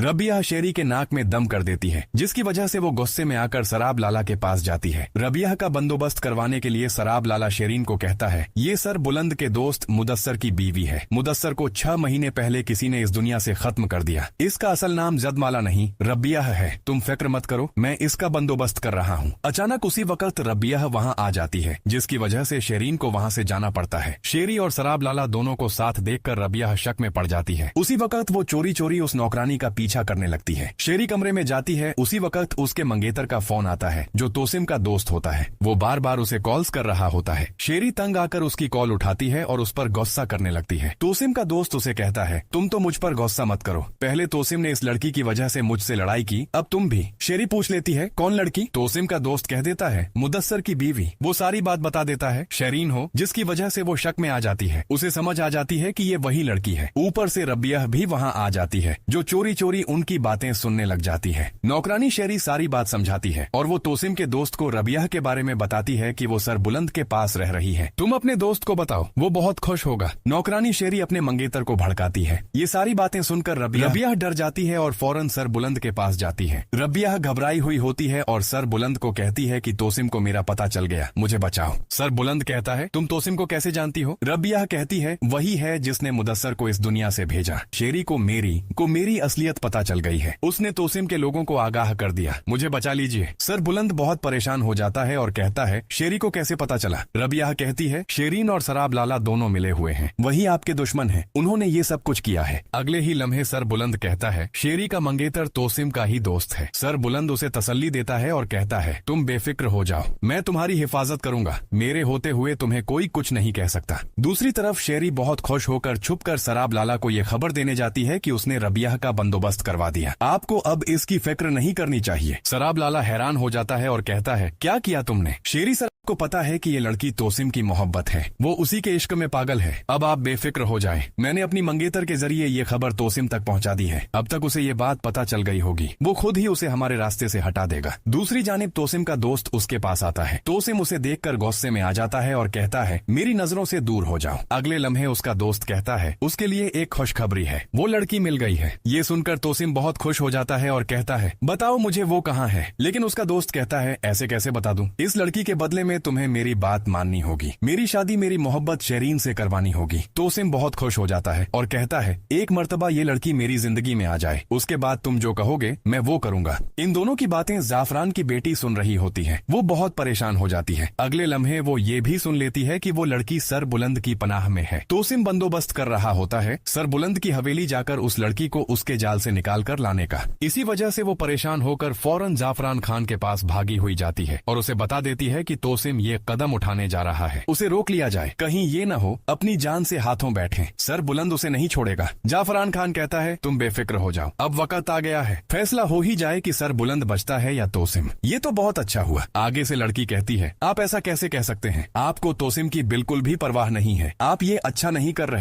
रबिया शेरी के नाक में दम कर देती है, जिसकी वजह से वो गुस्से में आकर सराब लाला के पास जाती है। रबिया का बंदोबस्त करवाने के लिए सराब लाला शेरीन को कहता है, ये सर बुलंद के दोस्त मुदस्सर की बीवी है। मुदस्सर को 6 महीने पहले किसी ने इस दुनिया से खत्म कर दिया। इसका असल नाम जदमाला नहीं रबिया है। तुम फिक्र मत करो, मैं इसका बंदोबस्त कर रहा हूँ। अचानक उसी वक्त रबिया वहाँ आ जाती है, जिसकी वजह से शेरीन को वहाँ से जाना पड़ता है। शेरी और सराब लाला दोनों को साथ देखकर रबिया शक में पड़ जाती है। उसी वक्त वो चोरी चोरी उस नौकरानी का पीछा करने लगती है। शेरी कमरे में जाती है, उसी वक्त उसके मंगेतर का फोन आता है, जो तोसिम का दोस्त होता है। वो बार बार उसे कॉल्स कर रहा होता है। शेरी तंग आकर उसकी कॉल उठाती है और उस पर गुस्सा करने लगती है। तोसिम का दोस्त उसे कहता है, तुम तो मुझ पर गुस्सा मत करो, पहले तोसिम ने इस लड़की की वजह से मुझसे लड़ाई की, अब तुम भी। शेरी पूछ लेती है, कौन लड़की? तोसिम का दोस्त कह देता है, मुदस्सर की बीवी। वो सारी बात बता देता है, शेरीन हो, जिसकी वजह से वो शक में आ जाती है। उसे समझ आ जाती है कि ये वही लड़की है। ऊपर से रबिया भी वहाँ आ जाती है, जो चोरी चोरी उनकी बातें सुनने लग जाती है। नौकरानी शेरी सारी बात समझाती है और वो तोसिम के दोस्त को रबिया के बारे में बताती है कि वो सर बुलंद के पास रह रही है। तुम अपने दोस्त को बताओ, वो बहुत खुश होगा। नौकरानी शेरी अपने मंगेतर को भड़काती है। ये सारी बातें सुनकर रबिया डर जाती है और फौरन सर बुलंद के पास जाती है। रबिया घबराई हुई होती है और सर बुलंद को कहती है कि तोसिम को मेरा पता चल गया, मुझे बचाओ। सर बुलंद कहता है, तुम तोसिम को कैसे जानती हो? रबिया कहती है, वही है जिसने मुदस्सर को इस दुनिया से भेजा। शेरी को मेरी असलियत पता चल गई है। उसने तोसिम के लोगों को आगाह कर दिया, मुझे बचा लीजिए। सर बुलंद बहुत परेशान हो जाता है और कहता है, शेरी को कैसे पता चला? रबिया कहती है, शेरीन और सराब लाला दोनों मिले हुए हैं, वही आपके दुश्मन हैं, उन्होंने ये सब कुछ किया है। अगले ही लम्हे सर बुलंद कहता है, शेरी का मंगेतर तोसिम का ही दोस्त है। सर बुलंद उसे तसल्ली देता है और कहता है, तुम बेफिक्र हो जाओ, मैं तुम्हारी हिफाजत करूंगा, मेरे होते हुए तुम्हें कोई कुछ नहीं कह सकता। दूसरी तरफ शेरी बहुत खुश होकर छुपकर सराब लाला को ये खबर देने जाती है कि उसने रबिया का बंदोबस्त करवा दिया, आपको अब इसकी फिक्र नहीं करनी चाहिए। सराब लाला हैरान हो जाता है और कहता है, क्या किया तुमने? शेरी सर को पता है कि ये लड़की तोसिम की मोहब्बत है, वो उसी के इश्क में पागल है। अब आप बेफिक्र हो जाएं, मैंने अपनी मंगेतर के जरिए ये खबर तोसिम तक पहुंचा दी है। अब तक उसे ये बात पता चल गई होगी, वो खुद ही उसे हमारे रास्ते से हटा देगा। दूसरी जानिब तोसिम का दोस्त उसके पास आता है। तोसिम उसे देखकर गुस्से में आ जाता है और कहता है, मेरी नजरों से दूर हो जाओ। अगले लम्हे उसका दोस्त कहता है, उसके लिए एक खुशखबरी है, वो लड़की मिल गई है। ये सुनकर तोसिम बहुत खुश हो जाता है और कहता है, बताओ मुझे वो कहाँ है? लेकिन उसका दोस्त कहता है, ऐसे कैसे बता दूं? इस लड़की के बदले में तुम्हें मेरी बात माननी होगी, मेरी शादी मेरी मोहब्बत शेरीन से करवानी होगी। तोसिम बहुत खुश हो जाता है और कहता है, एक मर्तबा ये लड़की मेरी जिंदगी में आ जाए, उसके बाद तुम जो कहोगे मैं वो करूंगा। इन दोनों की बातें जाफरान की बेटी सुन रही होती है, वो बहुत परेशान हो जाती है। अगले लम्हे वो ये भी सुन लेती है कि वो लड़की सर बुलंद की पनाह में है। तोसिम बंदोबस्त कर रहा होता है सर बुलंद की हवेली जाकर उस लड़की को उसके जाल से निकाल कर लाने का। इसी वजह से वो परेशान होकर फौरन जाफरान खान के पास भागी हुई जाती है और उसे बता देती है कि तोसिम ये कदम उठाने जा रहा है, उसे रोक लिया जाए, कहीं ये न हो अपनी जान से हाथों बैठे। सर बुलंद उसे नहीं छोड़ेगा। जाफरान खान कहता है, तुम बेफिक्र हो जाओ, अब वक्त आ गया है, फैसला हो ही जाए कि सर बुलंद बचता है या तोसिम। ये तो बहुत अच्छा हुआ। आगे से लड़की कहती है, आप ऐसा कैसे कह सकते हैं? आपको तोसिम की बिल्कुल भी परवाह नहीं है, आप ये अच्छा नहीं कर रहे।